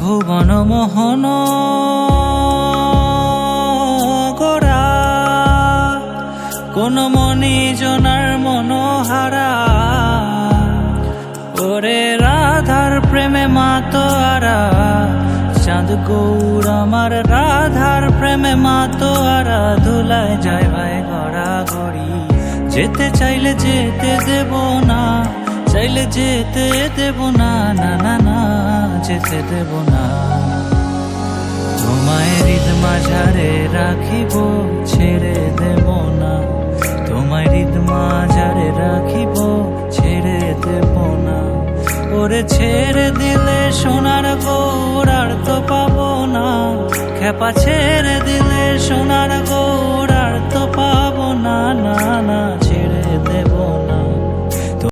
ভুবন মোহন গোরা কোন মনি জনার মনোহারা ওরে রাধার প্রেমে মাতোয়ারা চাঁদ গৌর আমার রাধার প্রেমে মাতোয়ারা ধুলায় যায় ভাই গড়া গড়ি যেতে চাইলে যেতে দেব না চাইলে যেতে দেব না না না না যেতে দেব না তোমায় হৃদ মাঝারে রাখিব ছেড়ে দেব না তোমায় হৃদ মাঝারে রাখিব ছেড়ে দেব না ওরে ছেড়ে দিলে সোনার গৌর আর তো পাবো না খেপা ছেড়ে দিলে সোনার গৌর আর তো পাবো না না না